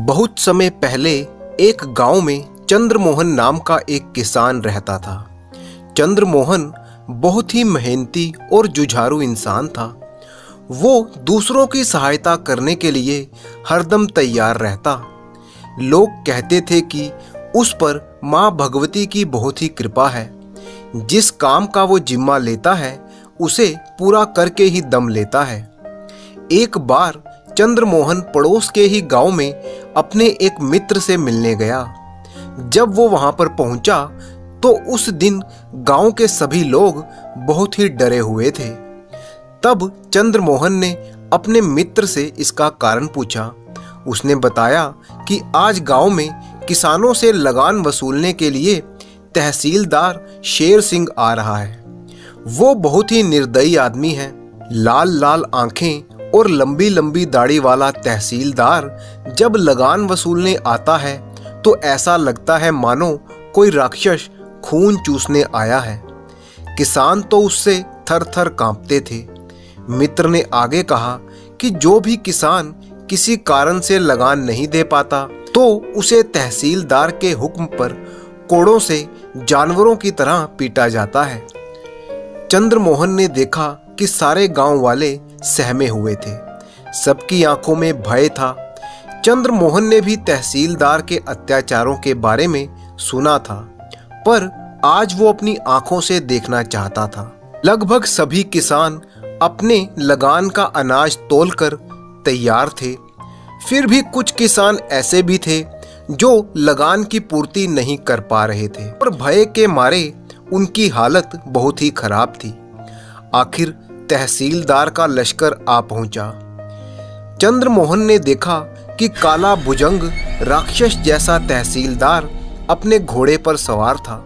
बहुत समय पहले एक गांव में चंद्रमोहन नाम का एक किसान रहता था। चंद्रमोहन बहुत ही मेहनती और जुझारू इंसान था। वो दूसरों की सहायता करने के लिए हरदम तैयार रहता। लोग कहते थे कि उस पर माँ भगवती की बहुत ही कृपा है। जिस काम का वो जिम्मा लेता है उसे पूरा करके ही दम लेता है। एक बार चंद्रमोहन पड़ोस के ही गांव में अपने एक मित्र से मिलने गया। जब वो वहां पर पहुंचा तो उस दिन गांव के सभी लोग बहुत ही डरे हुए थे। तब चंद्रमोहन ने अपने मित्र से इसका कारण पूछा। उसने बताया कि आज गांव में किसानों से लगान वसूलने के लिए तहसीलदार शेर सिंह आ रहा है। वो बहुत ही निर्दयी आदमी है। लाल लाल आंखें और लंबी लंबी दाढ़ी वाला तहसीलदार जब लगान वसूलने आता है तो ऐसा लगता है मानो कोई राक्षस खून चूसने आया है। किसान तो उससे थर थर कांपते थे। मित्र ने आगे कहा कि जो भी किसान किसी कारण से लगान नहीं दे पाता तो उसे तहसीलदार के हुक्म पर कोड़ों से जानवरों की तरह पीटा जाता है। चंद्रमोहन ने देखा कि सारे गांव वाले सहमे हुए थे। सबकी आंखों में भय था। चंद्रमोहन ने भी तहसीलदार के अत्याचारों के बारे में सुना था, पर आज वो अपनी आंखों से देखना चाहता था। लगभग सभी किसान अपने लगान का अनाज तौलकर तैयार थे। फिर भी कुछ किसान ऐसे भी थे जो लगान की पूर्ति नहीं कर पा रहे थे और भय के मारे उनकी हालत बहुत ही खराब थी। आखिर तहसीलदार का लश्कर आ पहुंचा। चंद्रमोहन ने देखा कि काला भुजंग राक्षस जैसा तहसीलदार अपने घोड़े पर सवार था।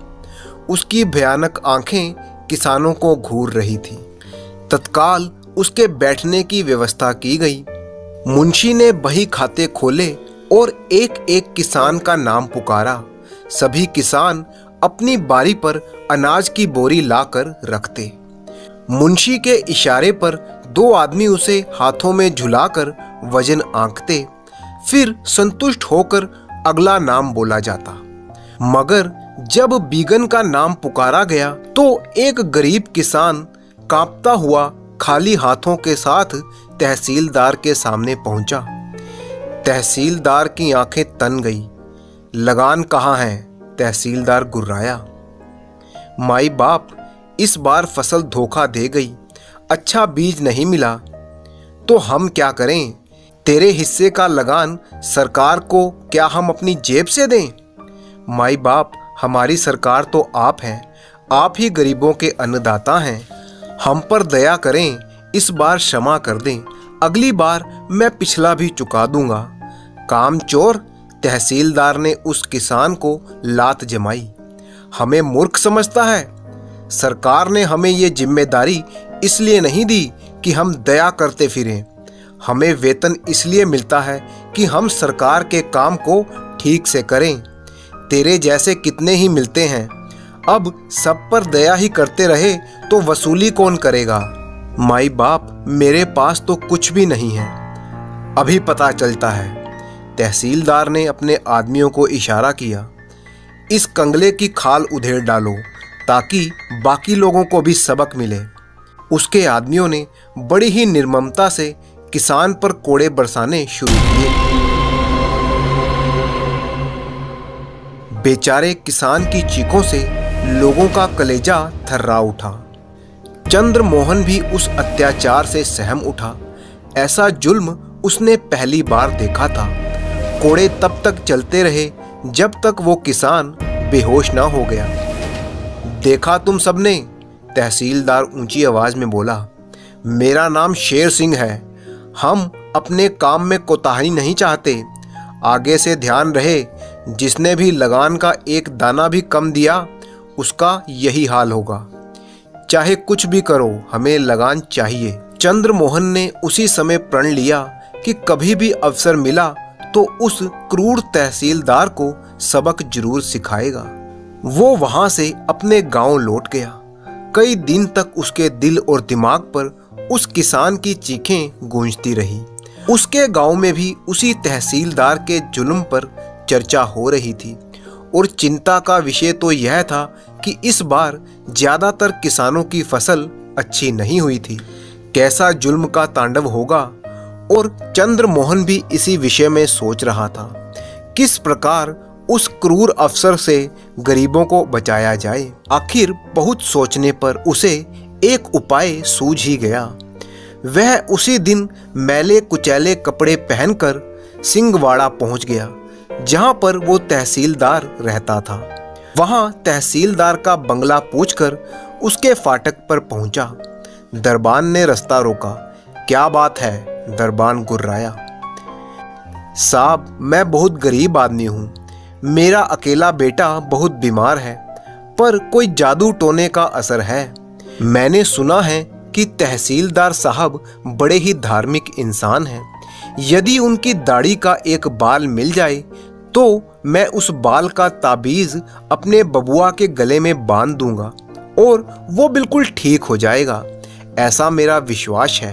उसकी भयानक आंखें किसानों को घूर रही थी। तत्काल उसके बैठने की व्यवस्था की गई। मुंशी ने बही खाते खोले और एक एक किसान का नाम पुकारा। सभी किसान अपनी बारी पर अनाज की बोरी लाकर रखते। मुंशी के इशारे पर दो आदमी उसे हाथों में झुलाकर वजन आंकते। फिर संतुष्ट होकर अगला नाम बोला जाता। मगर जब बीगन का नाम पुकारा गया तो एक गरीब किसान कांपता हुआ खाली हाथों के साथ तहसीलदार के सामने पहुंचा। तहसीलदार की आंखें तन गई। लगान कहाँ है? तहसीलदार गुर्राया। माई बाप, इस बार फसल धोखा दे गई। अच्छा बीज नहीं मिला तो हम क्या करें? तेरे हिस्से का लगान सरकार को क्या हम अपनी जेब से दें? माई बाप, हमारी सरकार तो आप हैं। आप ही गरीबों के अन्नदाता हैं। हम पर दया करें। इस बार क्षमा कर दें। अगली बार मैं पिछला भी चुका दूंगा। कामचोर! तहसीलदार ने उस किसान को लात जमाई। हमें मूर्ख समझता है? सरकार ने हमें ये जिम्मेदारी इसलिए नहीं दी कि हम दया करते फिरें। हमें वेतन इसलिए मिलता है कि हम सरकार के काम को ठीक से करें। तेरे जैसे कितने ही मिलते हैं। अब सब पर दया ही करते रहे तो वसूली कौन करेगा? माई बाप, मेरे पास तो कुछ भी नहीं है। अभी पता चलता है। तहसीलदार ने अपने आदमियों को इशारा किया। इस कंगले की खाल उधेड़ डालो ताकि बाकी लोगों को भी सबक मिले। उसके आदमियों ने बड़ी ही निर्ममता से किसान पर कोड़े बरसाने शुरू किए। बेचारे किसान की चीखों से लोगों का कलेजा थर्रा उठा। चंद्रमोहन भी उस अत्याचार से सहम उठा। ऐसा जुल्म उसने पहली बार देखा था। कोड़े तब तक चलते रहे जब तक वो किसान बेहोश ना हो गया। देखा तुम सबने? तहसीलदार ऊंची आवाज में बोला। मेरा नाम शेर सिंह है। हम अपने काम में कोताही नहीं चाहते। आगे से ध्यान रहे, जिसने भी लगान का एक दाना भी कम दिया उसका यही हाल होगा। चाहे कुछ भी करो, हमें लगान चाहिए। चंद्रमोहन ने उसी समय प्रण लिया कि कभी भी अवसर मिला तो उस क्रूर तहसीलदार को सबक जरूर सिखाएगा। वो वहां से अपने गांव लौट गया। कई दिन तक उसके दिल और दिमाग पर उस किसान की चीखें गूंजती रही। उसके गांव में भी उसी तहसीलदार के जुल्म पर चर्चा हो रही थी और चिंता का विषय तो यह था कि इस बार ज्यादातर किसानों की फसल अच्छी नहीं हुई थी। कैसा जुल्म का तांडव होगा, और चंद्रमोहन भी इसी विषय में सोच रहा था, किस प्रकार उस क्रूर अफसर से गरीबों को बचाया जाए। आखिर बहुत सोचने पर उसे एक उपाय सूझ ही गया। वह उसी दिन मैले कुचैले कपड़े पहनकर सिंहवाड़ा पहुंच गया, जहां पर वो तहसीलदार रहता था। वहां तहसीलदार का बंगला पूछकर उसके फाटक पर पहुंचा। दरबान ने रास्ता रोका। क्या बात है? दरबान गुर्राया। साहब, मैं बहुत गरीब आदमी हूँ। मेरा अकेला बेटा बहुत बीमार है, पर कोई जादू टोने का असर है। मैंने सुना है कि तहसीलदार साहब बड़े ही धार्मिक इंसान हैं। यदि उनकी दाढ़ी का एक बाल मिल जाए तो मैं उस बाल का ताबीज अपने बबुआ के गले में बांध दूंगा और वो बिल्कुल ठीक हो जाएगा, ऐसा मेरा विश्वास है।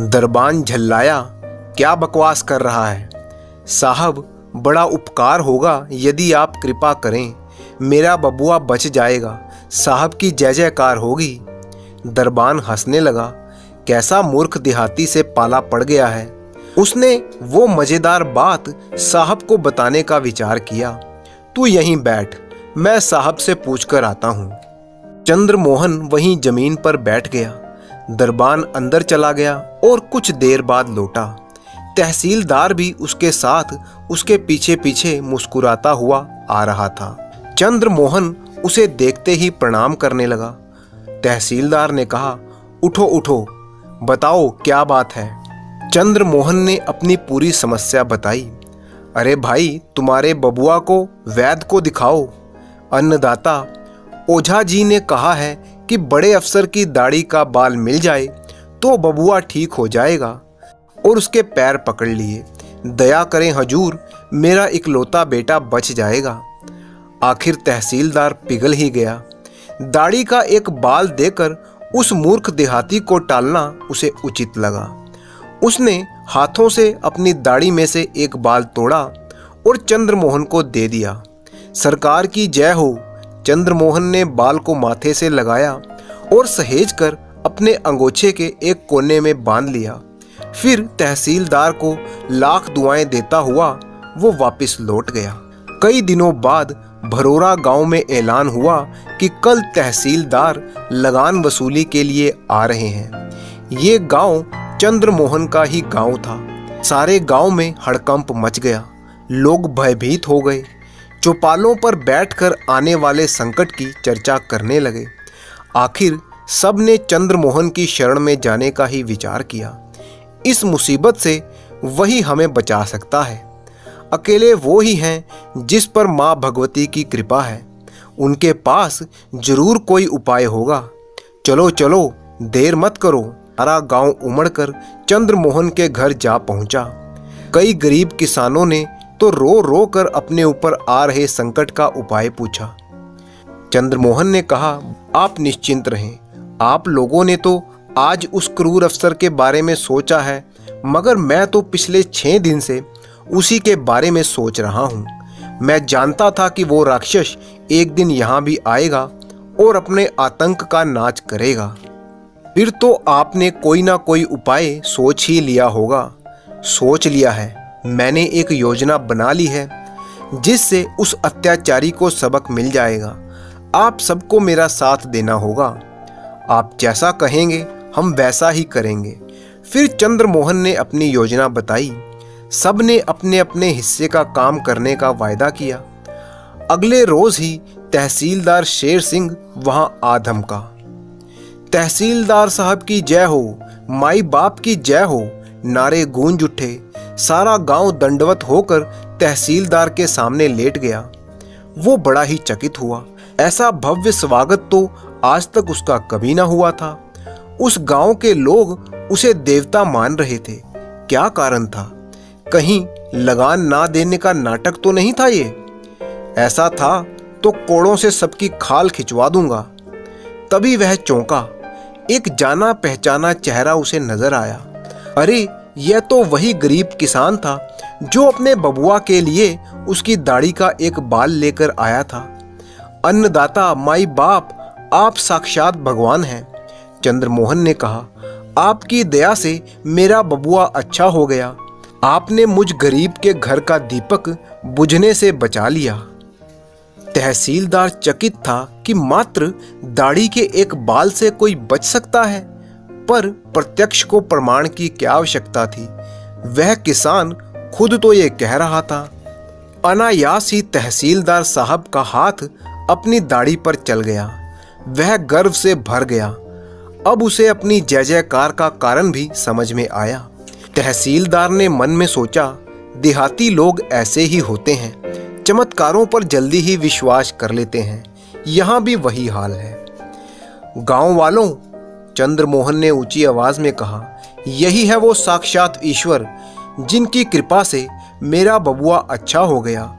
दरबान झल्लाया। क्या बकवास कर रहा है? साहब, बड़ा उपकार होगा यदि आप कृपा करें। मेरा बबुआ बच जाएगा, साहब की जय जयकार होगी। दरबान हंसने लगा। कैसा मूर्ख देहाती से पाला पड़ गया है। उसने वो मजेदार बात साहब को बताने का विचार किया। तू यहीं बैठ, मैं साहब से पूछकर आता हूँ। चंद्रमोहन वहीं जमीन पर बैठ गया। दरबान अंदर चला गया और कुछ देर बाद लौटा। तहसीलदार भी उसके साथ उसके पीछे पीछे मुस्कुराता हुआ आ रहा था। चंद्रमोहन उसे देखते ही प्रणाम करने लगा। तहसीलदार ने कहा, उठो उठो, बताओ क्या बात है। चंद्रमोहन ने अपनी पूरी समस्या बताई। अरे भाई, तुम्हारे बबुआ को वैद्य को दिखाओ। अन्नदाता, ओझा जी ने कहा है कि बड़े अफसर की दाढ़ी का बाल मिल जाए तो बबुआ ठीक हो जाएगा, और उसके पैर पकड़ लिए। दया करें हजूर, मेरा इकलौता बेटा बच जाएगा। आखिर तहसीलदार पिघल ही गया। दाढ़ी का एक बाल देकर उस मूर्ख देहाती को टालना उसे उचित लगा। उसने हाथों से अपनी दाढ़ी में से एक बाल तोड़ा और चंद्रमोहन को दे दिया। सरकार की जय हो। चंद्रमोहन ने बाल को माथे से लगाया और सहेज कर अपने अंगोछे के एक कोने में बांध लिया। फिर तहसीलदार को लाख दुआएं देता हुआ वो वापस लौट गया। कई दिनों बाद भरोरा गांव में ऐलान हुआ कि कल तहसीलदार लगान वसूली के लिए आ रहे हैं। ये गांव चंद्रमोहन का ही गांव था। सारे गांव में हड़कंप मच गया। लोग भयभीत हो गए। चौपालों पर बैठकर आने वाले संकट की चर्चा करने लगे। आखिर सब ने चंद्रमोहन की शरण में जाने का ही विचार किया। इस मुसीबत से वही हमें बचा सकता है। अकेले वो ही हैं जिस पर माँ भगवती की कृपा है। उनके पास जरूर कोई उपाय होगा। चलो चलो, देर मत करो। सारा गांव उमड़कर चंद्रमोहन के घर जा पहुंचा। कई गरीब किसानों ने तो रो रो कर अपने ऊपर आ रहे संकट का उपाय पूछा। चंद्रमोहन ने कहा, आप निश्चिंत रहें। आप लोगों ने तो आज उस क्रूर अफसर के बारे में सोचा है, मगर मैं तो पिछले 6 दिन से उसी के बारे में सोच रहा हूँ। मैं जानता था कि वो राक्षस एक दिन यहाँ भी आएगा और अपने आतंक का नाच करेगा। फिर तो आपने कोई ना कोई उपाय सोच ही लिया होगा। सोच लिया है। मैंने एक योजना बना ली है जिससे उस अत्याचारी को सबक मिल जाएगा। आप सबको मेरा साथ देना होगा। आप जैसा कहेंगे हम वैसा ही करेंगे। फिर चंद्रमोहन ने अपनी योजना बताई। सब ने अपने अपने हिस्से का काम करने का वायदा किया। अगले रोज ही तहसीलदार शेर सिंह वहां आ धमका। तहसीलदार साहब की जय हो, माई बाप की जय हो, नारे गूंज उठे। सारा गांव दंडवत होकर तहसीलदार के सामने लेट गया। वो बड़ा ही चकित हुआ। ऐसा भव्य स्वागत तो आज तक उसका कभी ना हुआ था। उस गांव के लोग उसे देवता मान रहे थे। क्या कारण था? कहीं लगान ना देने का नाटक तो नहीं था ये? ऐसा था तो कोड़ों से सबकी खाल खिंचवा दूंगा। तभी वह चौंका। एक जाना पहचाना चेहरा उसे नजर आया। अरे, यह तो वही गरीब किसान था जो अपने बबुआ के लिए उसकी दाढ़ी का एक बाल लेकर आया था। अन्नदाता माई बाप, आप साक्षात भगवान हैं। चंद्रमोहन ने कहा, आपकी दया से मेरा बबुआ अच्छा हो गया। आपने मुझ गरीब के घर का दीपक बुझने से बचा लिया। तहसीलदार चकित था कि मात्र दाढ़ी के एक बाल से कोई बच सकता है, पर प्रत्यक्ष को प्रमाण की क्या आवश्यकता थी। वह किसान खुद तो ये कह रहा था। अनायास ही तहसीलदार साहब का हाथ अपनी दाढ़ी पर चल गया। वह गर्व से भर गया। अब उसे अपनी जय जयकार का कारण भी समझ में आया। तहसीलदार ने मन में सोचा, देहाती लोग ऐसे ही होते हैं, चमत्कारों पर जल्दी ही विश्वास कर लेते हैं। यहाँ भी वही हाल है। गांव वालों, चंद्रमोहन ने ऊंची आवाज में कहा, यही है वो साक्षात ईश्वर जिनकी कृपा से मेरा बबुआ अच्छा हो गया।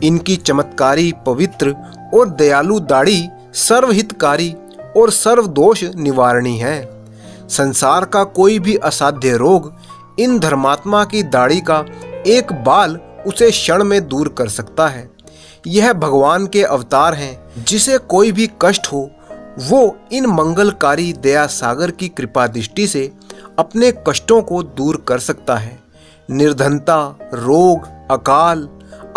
इनकी चमत्कारी, पवित्र और दयालु दाढ़ी सर्वहितकारी और सर्वदोष निवारणी है। संसार का कोई भी असाध्य रोग इन धर्मात्मा की दाढ़ी का एक बाल उसे क्षण में दूर कर सकता है। यह भगवान के अवतार हैं। जिसे कोई भी कष्ट हो वो इन मंगलकारी दया सागर की कृपा दृष्टि से अपने कष्टों को दूर कर सकता है। निर्धनता, रोग, अकाल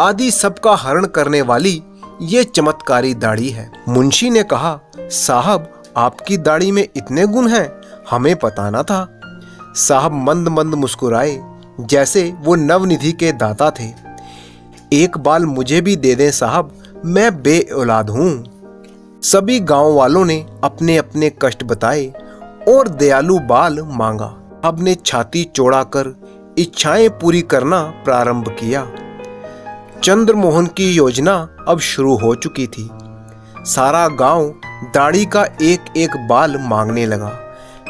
आदि सबका हरण करने वाली ये चमत्कारी दाढ़ी है। मुंशी ने कहा, साहब आपकी दाढ़ी में इतने गुण हैं, हमें पता न था। साहब मंद मंद मुस्कुराए, जैसे वो नवनिधि के दाता थे। एक बाल मुझे भी दे दें साहब, मैं बे औलाद हूं। सभी गांव वालों ने अपने अपने कष्ट बताए और दयालु बाल मांगा। अब ने छाती चौड़ा कर इच्छाएं पूरी करना प्रारंभ किया। चंद्रमोहन की योजना अब शुरू हो चुकी थी। सारा गांव दाढ़ी का एक एक बाल मांगने लगा।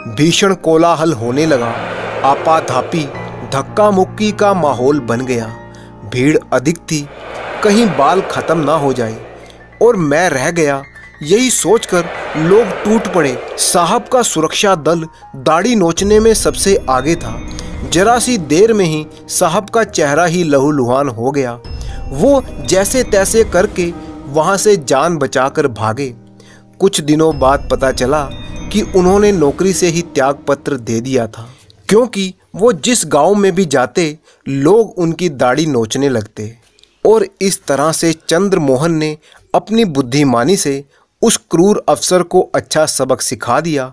भीषण कोलाहल होने लगा। आपाधापी, धक्का मुक्की का माहौल बन गया। भीड़ अधिक थी, कहीं बाल खत्म ना हो जाए। और मैं रह गया, यही सोचकर लोग टूट पड़े। साहब का सुरक्षा दल दाढ़ी नोचने में सबसे आगे था। जरा सी देर में ही साहब का चेहरा ही लहूलुहान हो गया। वो जैसे तैसे करके वहां से जान बचाकर भागे। कुछ दिनों बाद पता चला कि उन्होंने नौकरी से ही त्याग पत्र दे दिया था, क्योंकि वो जिस गांव में भी जाते लोग उनकी दाढ़ी नोचने लगते। और इस तरह से चंद्रमोहन ने अपनी बुद्धिमानी से उस क्रूर अफसर को अच्छा सबक सिखा दिया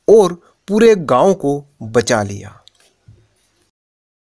और पूरे गांव को बचा लिया।